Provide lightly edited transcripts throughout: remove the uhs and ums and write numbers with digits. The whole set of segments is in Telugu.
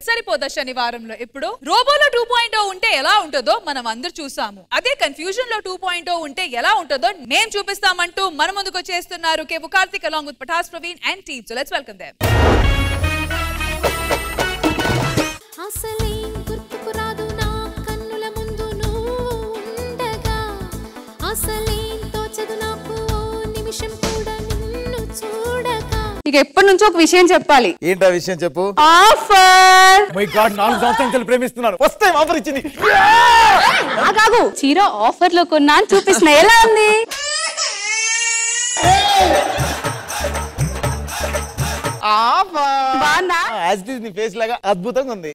సరిపోదా శనివారంలో ఇప్పుడు రోబోలో 2.0 ఉంటే ఎలా ఉంటుందో మనం అందరూ చూసాము. అదే కన్ఫ్యూజన్ లో 2.0 ఉంటే ఎలా ఉంటుందో నేను చూపిస్తామంటూ మన ముందుకు వచ్చేస్తున్నారు కేవు Karthik along with Pataas Praveen and team. So let's welcome them. అసలేం గుర్తుకు రాదు నా కన్నుల ముందు నువ్వు ఉండగా, అసలేం తోచదు నాకు నిమిషం కూడా నిన్ను చూడగా. ఇక ఎప్పటి నుంచో ఒక విషయం చెప్పాలి. ఏంటా విషయం చెప్పు. ఆఫర్. మై గాడ్ 4 సంవత్సరాలు ప్రేమిస్తున్నారు. ఫస్ట్ టైం ఆఫర్ ఇచ్చింది. ఆగాగు. చీర ఆఫర్ లో కొన్నా చూపిస్తున్నా, ఎలా ఉంది? ఆఫర్ బాగుందా? యాజ్ ఇట్ ఇస్ నీ ఫేస్ లాగా అద్భుతంగా ఉంది.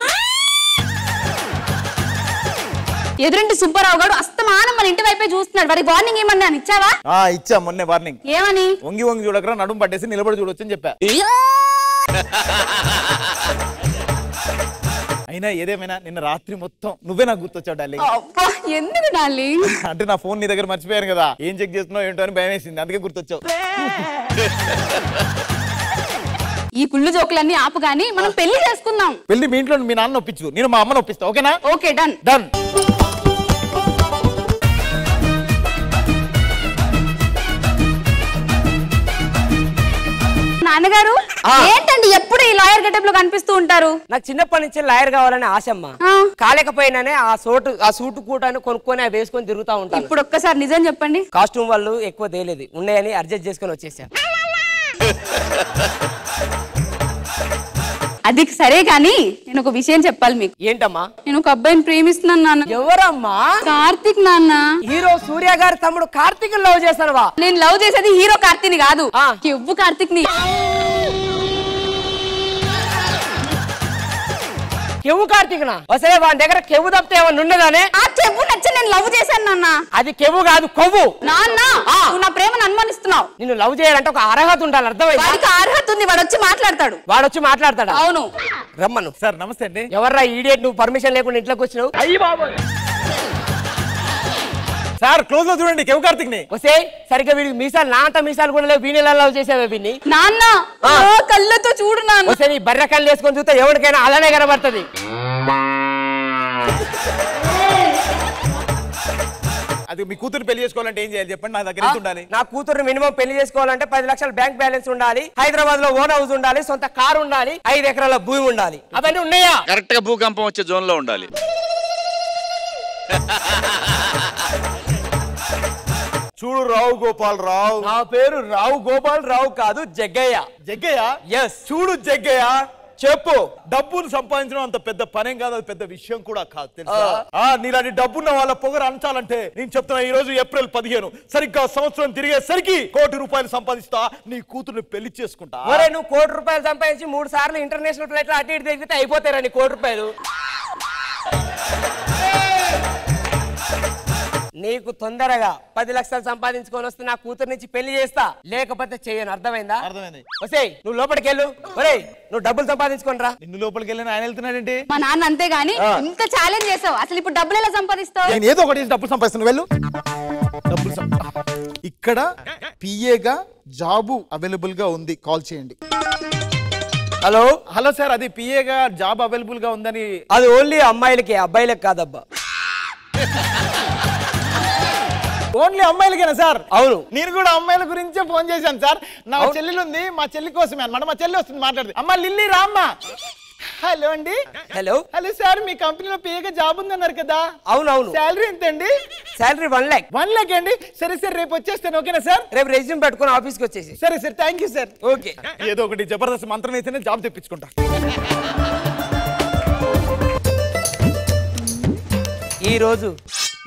ఎదురింటి సుబ్బారావు గారు అస్తమానం మన ఇంటి వైపే చూస్తున్నాడు. వారికి వార్నింగ్ ఏమన్నా ఇచ్చావా? ఇచ్చా మొన్నే వార్నింగ్. ఏమని? వంగి వంగి చూడకరా, నడుము పట్టేసి నిలబడి చూడొచ్చు అని చెప్పా. అయినా ఏదేమైనా నిన్న రాత్రి మొత్తం నువ్వే నాకు గుర్తొచ్చావు డార్లింగ్. ఎందుకు డార్లింగ్? అంటే నా ఫోన్ నీ దగ్గర మర్చిపోయాను కదా, ఏం చెక్ చేస్తున్నావు ఏంటో అని భయం వేసింది, అందుకే గుర్తొచ్చావు. ఈ కుళ్ళు జోకులన్నీ ఆపు గానీ మనం పెళ్లి చేసుకుందాం. పెళ్లి మీ ఇంట్లో మీ నాన్న ఒప్పించు, నేను మా అమ్మని ఒప్పిస్తా. ఓకేనా? Okay, done done. నాన్నగారు ఏంటండి ఎప్పుడు ఈ లాయర్ గెటప్ లో కనిపిస్తూ ఉంటారు? నాకు చిన్నప్పటి నుంచి లాయర్ కావాలని ఆశమ్మ. కాలేకపోయినానే ఆ సూటు కూటాను కొనుక్కొని అవి వేసుకొని తిరుగుతా ఉంటాను. ఇప్పుడు ఒక్కసారి నిజం చెప్పండి. కాస్ట్యూమ్ వాళ్ళు ఎక్కువ తేలేదు, ఉన్నాయని అడ్జస్ట్ చేసుకొని వచ్చేసాను. అది సరే గాని నేను ఒక విషయం చెప్పాలి మీకు. ఏంటమ్మా? నేను ఒక అబ్బాయిని ప్రేమిస్తున్నాను నాన్న. ఎవరమ్మా? కార్తిక్ నాన్న. హీరో సూర్య గారి తమ్ముడు కార్తిక్ లవ్ చేస్తానవా? నేను లవ్ చేసేది హీరో కార్తిక్ ని కాదు, కెవ్వు కార్తిక్ ని. కెవ్వు కార్తిక్ నా? అసలే వాని దగ్గర కెవ్వు తప్పితే ఏమన్నా ఉన్నదానే? ఆ కెవ్వు నచ్చి నేను లవ్ చేశాను నాన్న. అది కెవ్వు కాదు, కొవ్వు. నాన్న నువ్వు నా ప్రేమను అనుమానిస్తున్నావు. నిన్ను లవ్ చేయాలంటే ఒక అర్హత ఉండాలి, అర్థమైంది? వాడికి అర్హత ఉంది, వాడు వచ్చి మాట్లాడతాడు. వాడొచ్చి మాట్లాడతాడు? అవును. రమ్మను. సార్ నమస్తే అండి. ఎవర్రా ఈడియట్, నువ్వు పర్మిషన్ లేకుండా ఇంట్లోకి వచ్చినావు? అయ్యి బాబు సార్ క్లోజ్ లో చూడండి కెవ్వు కార్తిక్ ని. వస్తే సరిగ్గా వీడికి మీసాలు, నా అంత మీసాలు కూడా లేవు, వీణి లవ్ చేసావే వీడిని. నాన్న కళ్ళతో చూడు నాన్న. వస్తే నీ బర్రె కళ్ళు వేసుకొని చూస్తే ఎవరికైనా అలానే కనబడుతుంది. అది మీ కూతురు పెళ్లి చేసుకోవాలంటే ఏం చేయాలి చెప్పండి, నా దగ్గర ఉండాలి. నా కూతురు మినిమం పెళ్లి చేసుకోవాలంటే 10 లక్షల బ్యాంక్ బ్యాలెన్స్ ఉండాలి, హైదరాబాద్ లో ఓన్ హౌస్ ఉండాలి, సొంత కారు ఉండాలి, 5 ఎకరాల భూమి ఉండాలి. అవన్నీ ఉన్నాయా? కరెక్ట్ గా భూకంపం వచ్చే జోన్ లో ఉండాలి. చూడు రావు గోపాల్ రావు. నా పేరు రావు గోపాల్ రావు కాదు, జగ్గయ్య. జగ్గయ్య? ఎస్. చూడు జగ్గయ్య, చెప్పు. డబ్బును సంపాదించడం అంత పెద్ద పనేం కాదు, అది పెద్ద విషయం కూడా కాదు తెలుసా. నీలాంటి డబ్బున్న వాళ్ళ పొగరు అంచాలంటే నేను చెప్తున్నా, ఈ రోజు ఏప్రిల్ 15 సరిగ్గా సంవత్సరం తిరిగేసరికి ₹1 కోటి సంపాదిస్తా, నీ కూతుర్ని పెళ్లి చేసుకుంటా. ఒరే నువ్వు ₹1 కోటి సంపాదించి 3 సార్లు ఇంటర్నేషనల్ ఫ్లైట్ లో అటు ఇటు తిరిగితే అయిపోతారా నీ ₹1 కోటి? నీకు తొందరగా 10 లక్షలు సంపాదించుకొని వస్తే నా కూతురు నుంచి పెళ్లి చేస్తా, లేకపోతే చేయను, అర్థమైందా? అర్థమైంది. వసేయ్ నువ్వు లోపలికి వెళ్ళు. ఒరేయ్ నువ్వు డబ్బులు సంపాదించుకొని రా. నిన్ను లోపలికి వెళ్ళిన ఆయన వెళ్తున్నాడంటే మా నాన్న అంతే గాని ఇంత ఛాలెంజ్ చేసావు, అసలు ఇప్పుడు డబ్బులు ఎలా సంపాదిస్తావు? నేను ఏదో ఒకటి డబ్బులు సంపాదిస్తాను, వెళ్ళు. డబ్బులు ఇక్కడ పిఏగా జాబు అవైలబుల్ గా ఉంది, కాల్ చేయండి. హలో హలో సార్, అది పిఏగా జాబ్ అవైలబుల్ గా ఉందని. అది ఓన్లీ అమ్మాయిలకి, అబ్బాయిలకు కాదబ్బా. ఓన్లీ అమ్మాయిలకేనా సార్? అవును. నేను కూడా అమ్మాయిల గురించే ఫోన్ చేశాను సార్. నా చెల్లెలు ఉంది, మా చెల్లి కోసమే అన్నమాట. మా చెల్లి వస్తుంది మాట్లాడుతుంది. అమ్మ లిల్లీ రామ్మ. హలో అండి. హలో హలో సార్, మీ కంపెనీలో పిఏగా జాబ్ ఉందన్నారు కదా? అవునవును. శాలరీ ఎంత అండి? Salary 1 lakh. 1 lakh అండి. సరే సార్, రేపు వచ్చేస్తాను, ఓకేనా సార్? రేపు రెజ్యూమ్ పెట్టుకుని ఆఫీస్కి వచ్చేసి. సరే sir, thank you sir. Okay. ఏదో ఒకటి జబర్దస్త్ మంత్రం వేస్తేనే జాబ్ తెప్పించుకుంటా. ఈ రోజు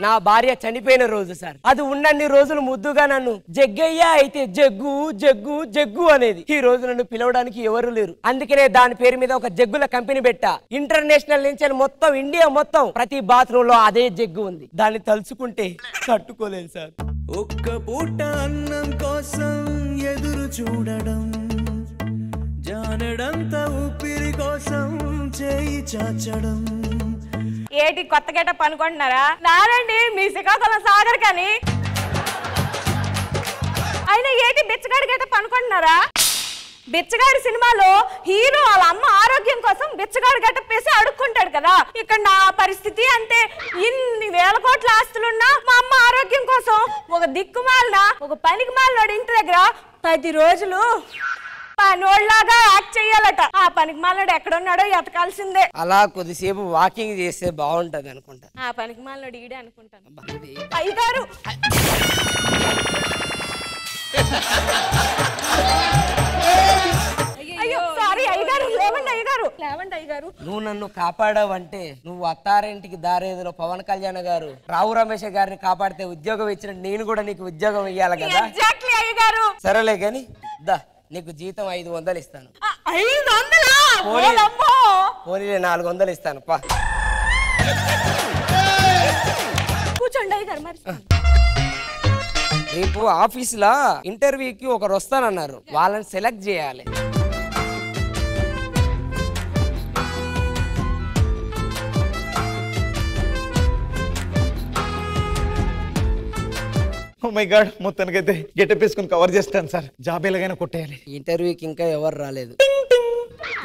నా భార్య చనిపోయిన రోజు సార్. అది ఉన్నన్ని రోజులు ముద్దుగా నన్ను జగ్గయ్య అయితే జగ్గు జగ్గు జగ్గు అనేది. ఈ రోజు నన్ను పిలవడానికి ఎవరు లేరు, అందుకనే దాని పేరు మీద ఒక జగ్గుల కంపెనీ పెట్టా. ఇంటర్నేషనల్ నుంచి మొత్తం ఇండియా మొత్తం ప్రతి బాత్రూమ్ లో అదే జగ్గు ఉంది. దాన్ని తలుచుకుంటే తట్టుకోలేదు సార్. ఒక్క పూట అన్నం కోసం ఎదురు చూడడం, జానడంత ఊపిరి కోసం చేయి చాచడం. ఏటి కొత్త గెటప్ అనుకుంటున్నారా? నానండి మీ శ్రీకాకుళం సాగర్ కానీ. అయినా ఏటి బిచ్చగాడి గెటప్ అనుకుంటున్నారా? బిచ్చగాడి సినిమాలో హీరో వాళ్ళ అమ్మ ఆరోగ్యం కోసం బిచ్చగాడి గెటప్ వేసి అడుక్కుంటాడు కదా. ఇక్కడ నా పరిస్థితి అంటే ఇన్ని వేల కోట్ల ఆస్తులున్నా మా అమ్మ ఆరోగ్యం కోసం ఒక దిక్కుమాలిన ఒక పనికి మాలినోడు ఇంటి దగ్గర 10 రోజులు పనోళ్ళలాగా యాక్ట్ చెయ్యాలట. ఆ పనికి మాలినోడు ఎక్కడున్నాడో ఎతకాల్సిందే. అలా కొద్దిసేపు వాకింగ్ చేస్తే బాగుంటది అనుకుంటా. ఆ పనికి మాలినోడు ఈడే అనుకుంటాను. అయ్యగారు అయ్యో సారీ అయ్యగారు, లేవండి అయ్యగారు, లేవండి అయ్యగారు. నువ్వు నన్ను కాపాడావంటే నువ్వు అత్తారింటికి దారేదిలో పవన్ కళ్యాణ్ గారు రావు రమేష్ గారిని కాపాడితే ఉద్యోగం ఇచ్చిన నేను కూడా నీకు ఉద్యోగం ఇవ్వాలి కదా. ఎగ్జాక్ట్లీ అయ్యగారు. సరేలే గాని దా నీకు జీతం 500 ఇస్తాను. 500? పోనీలే 400 ఇస్తాను పా. కూర్చోండి అయ్యగారు. మరి రేపు ఆఫీసులో ఇంటర్వ్యూకి ఒకరు వస్తానన్నారు, వాళ్ళని సెలెక్ట్ చేయాలి. ఓ మై గాడ్, మొత్తానికైతే గెటప్ వేసుకుని కవర్ చేస్తాను సార్. జాబ్ ఎలాగైనా కొట్టేయాలి. ఇంటర్వ్యూకి ఇంకా ఎవరు రాలేదు.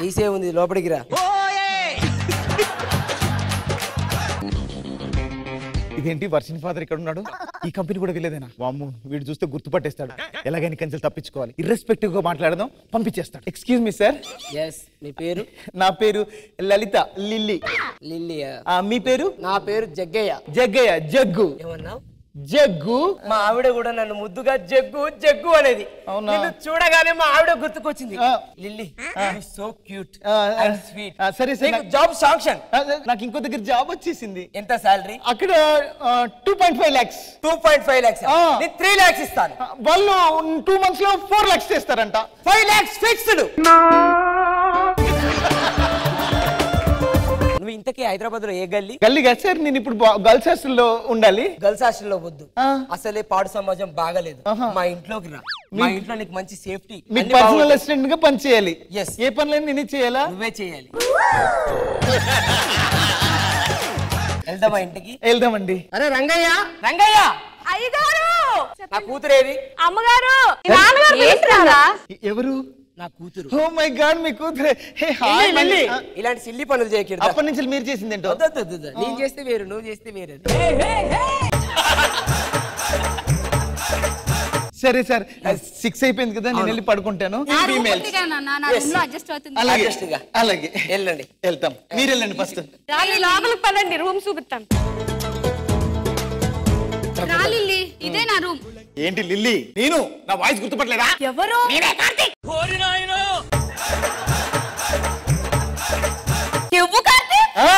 ఈసే ఉంది, లోపలికి రా. ఇదేంటి వర్షిని ఫాదర్ ఇక్కడ ఉన్నాడు? ఈ కంపెనీ కూడా వెళ్ళేదేనా? వామ్ము, వీడు చూస్తే గుర్తుపట్టేస్తాడు. ఎలాగైనా కంచెలు తప్పించుకోవాలి. ఇర్రెస్పెక్టివ్ గా మాట్లాడదాం, పంపించేస్తాడు. Excuse me sir. ఎస్, మీ పేరు? నా పేరు లలిత. లిల్లీ. లిల్లీయా? మీ పేరు? నా పేరు జగ్గయ్య. జగ్గయ్య. జగ్గు. ఏమన్నావు? జగ్గు. మా ఆవిడ కూడా నన్ను ముద్దుగా జగ్గు జగ్గు అనేది. అవునా? నిన్ను చూడగానే మా ఆవిడ గుర్తుకొచ్చింది. Lily so cute and sweet. సరే సరే, జాబ్ శాంక్షన్. నాకు ఇంకో దగ్గర జాబ్ వచ్చేసింది. ఎంత సాలరీ? అక్కడ 2.5 lakhs. 2.5 lakhs. నేను 3 lakhs ఇస్తాను. వాళ్ళు 2 months లో 4 lakhs చేస్తారంట. 5 lakhs ఫిక్స్డ్. నువ్వు ఇంతకీ హైదరాబాద్ లో ఏ గల్లీ? గల్లీ కాదు సార్, నేను ఇప్పుడు గర్ల్స్ హాస్టల్లో ఉండాలి. గర్ల్స్ హాస్టల్లో వద్దు, అసలే పాడు సమాజం బాగలేదు. మా ఇంట్లోకి రా. మా ఇంట్లో నీకు మంచి సేఫ్టీ. మీకు పర్సనల్ అసిస్టెంట్ గా పని చేయాలి. Yes. ఏ పనులైనా నేనే చేయాలా? నువ్వే చేయాలి. వెళ్దామా ఇంటికి? వెళ్దామండి. అరే రంగయ్య, రంగయ్య. అయ్యగారు, నా కూతురేది? అమ్మగారు, నాన్నగారు పిలుస్తున్నారా? ఎవరు? నా కూతురు. ఓ మై గాడ్, మీ కూతురే. Hey hi. ఇలాంటి సిల్లి పనులు చేయకూడదు. అప్పటి నుంచి మీరు చేసింది ఏంటో? నేను చేస్తే వేరు, నువ్వు చేస్తే వేరే. సరే సార్, 6 అయిపోయింది కదా, నేను వెళ్ళి పడుకుంటాను. అలాగే అలాగే, వెళ్ళండి. వెళ్తాం. మీరు వెళ్ళండి ఫస్ట్. లోపలికి పదండి, రూమ్ చూపిస్తాను. ఇదే నా రూమ్. ఏంటి లిల్లీ, నేను నా వాయిస్ గుర్తుపట్టలేదా? ఎవరు?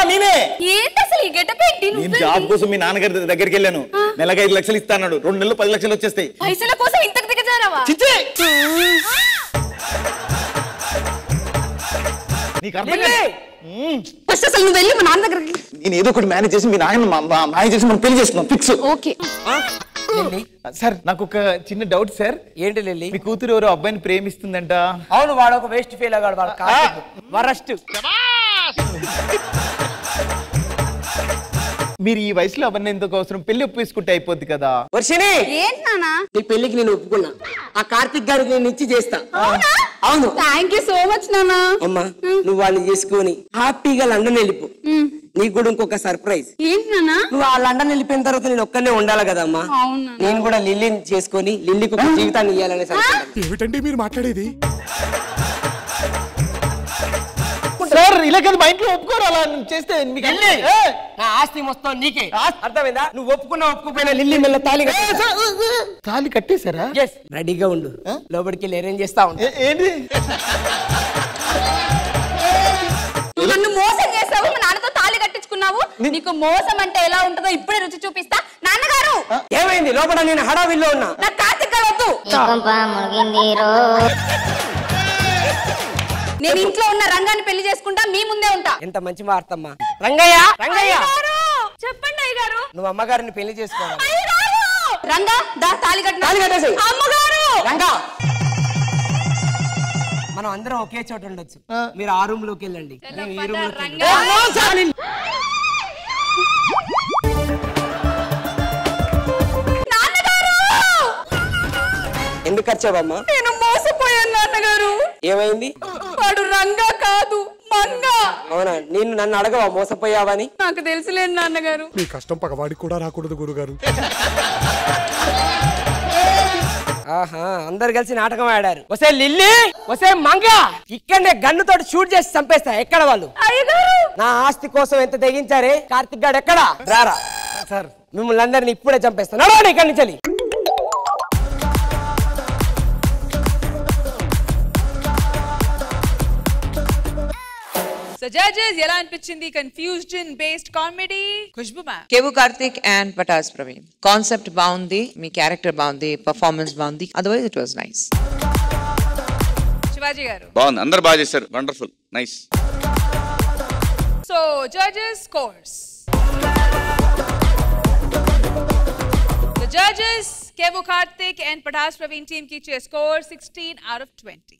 నేనే. ఏంటి అసలు ఈ గెటప్ ఏంటి? నేను జాబ్ కోసం మీ నాన్నగారి దగ్గరికి వెళ్ళాను. నెలకు 5 లక్షలు ఇస్తాడు. 2 నెలలు 10 లక్షలు వచ్చేస్తాయి. పైసల కోసం ఇంతకు దిగజారావా? చిచ్చే, నీకు అర్థం కాదు. ఫస్ట్ అసలు నువ్వు వెళ్ళి మా నాన్న దగ్గరికి. నేను ఏదో ఒకటి మేనేజ్ చేసి మీ నాయన మేనేజ్ చేసి మనం పెళ్లి చేసుకున్నాం. ఫిక్స్. ఓకే సార్, నాకు ఒక చిన్న డౌట్ సార్. ఏంటి లిల్లీ? మీ కూతురు ఎవరో అబ్బాయిని ప్రేమిస్తుందంట. అవును, వాడు ఒక వేస్ట్ ఫెయిల్ అయ్యాడు. వాడు వరస్ట్. మీరు ఈ వయసులో అవన్నీ ఎందుకు అవసరం? పెళ్లి ఒప్పేసుకుంటే అయిపోద్ది కదా. వర్షిని, ఏంటి నాన్న? నీ పెళ్లికి నేను ఒప్పుకున్నా. ఆ కార్తిక్ గారికి నేను ఇచ్చి చేస్తా. అవును. థ్యాంక్ యూ సో మచ్ నాన్న. అమ్మా, నువ్వు వాళ్ళని చేసుకొని హ్యాపీగా లండన్ వెళ్ళిపో. నీకు కూడా ఇంకొక సర్ప్రైజ్. ఏంటి నాన్న? నువ్వు ఆ లండన్ వెళ్ళిపోయిన తర్వాత నేను ఒక్కనే ఉండాలి కదమ్మా. నేను కూడా లిల్లీని చేసుకొని లిల్లీకి ఒక జీవితాన్ని ఇవ్వాలనే. ఏమిటండి మీరు మాట్లాడేది? సార్, ఇలా కదా మా ఇంట్లో ఒప్పుకోరు. అలా చేస్తే నా ఆస్తి మొత్తం నీకే. అర్థమైందా? నువ్వు ఒప్పుకోపోయినా లిల్లీ మెల్ల తాళి కట్టేశారా? రెడీగా ఉండు, లోపలికి వెళ్ళి అరేంజ్ చేస్తా ఉంటా. ఏంటి? నన్ను మోసం చేసావు, మా నాన్నతో తాళి కట్టించుకున్నావు. నీకు మోసం అంటే ఎలా ఉంటుందో ఇప్పుడే రుచి చూపిస్తా. నాన్నగారు, ఏమైంది? లోపల నేను హడావిల్లో ఉన్నా. నాకు కార్తిక్ గారు వద్దు. నేను ఇంట్లో ఉన్న రంగాన్ని పెళ్లి చేసుకుంటా, మీ ముందే ఉంటా. ఎంత మంచి వార్తమ్మా. రంగయ్య, రంగయ్య, చెప్పండి అయ్యగారు. నువ్వు అమ్మగారిని పెళ్లి చేసుకోవాలి. రంగా దా తాళి కట్టేసి అమ్మగారు రంగా మనం అందరం ఒకే చోట ఉండొచ్చు మీరు ఆ రూమ్ లోకి వెళ్ళండి ఎందుకు వచ్చావమ్మా? నేను మోసపోయాను నాన్నగారు. ఏమైంది? వాడు రంగా కాదు మంగా. అవునా? నన్ను అడగవా మోసపోయావని? నాకు తెలుసులేదు నాన్నగారు. మీ కష్టం పగవాడికి కూడా రాకూడదు గురుగారు. ఆహా, అందరు కలిసి నాటకం ఆడారు. వసే లిల్లీ, వసే మంగ, ఇక్కడనే గన్నుతో షూట్ చేసి చంపేస్తా. ఎక్కడ వాళ్ళు? నా ఆస్తి కోసం ఎంత తెగించారే. కార్తిక్ గాడు ఎక్కడా? రారా సార్, మిమ్మల్ని అందరిని ఇప్పుడే చంపేస్తా. నడవండి ఇక్కడి నుంచి. So judges, ఎలా అనిపించింది confusion based comedy? Khushbu ma'am. Kevvu Karthik and Patas Praveen. Concept బాగుంది, మీ క్యారెక్టర్ బాగుంది, పర్ఫార్మెన్స్ బాగుంది. Otherwise it was nice. Sivaji garu. బాగుంది, అందరు బాగా చేశారు. Wonderful, nice. So judges scores. The judges, Kevu Karthik and Patas Praveen team ki score 16 out of 20.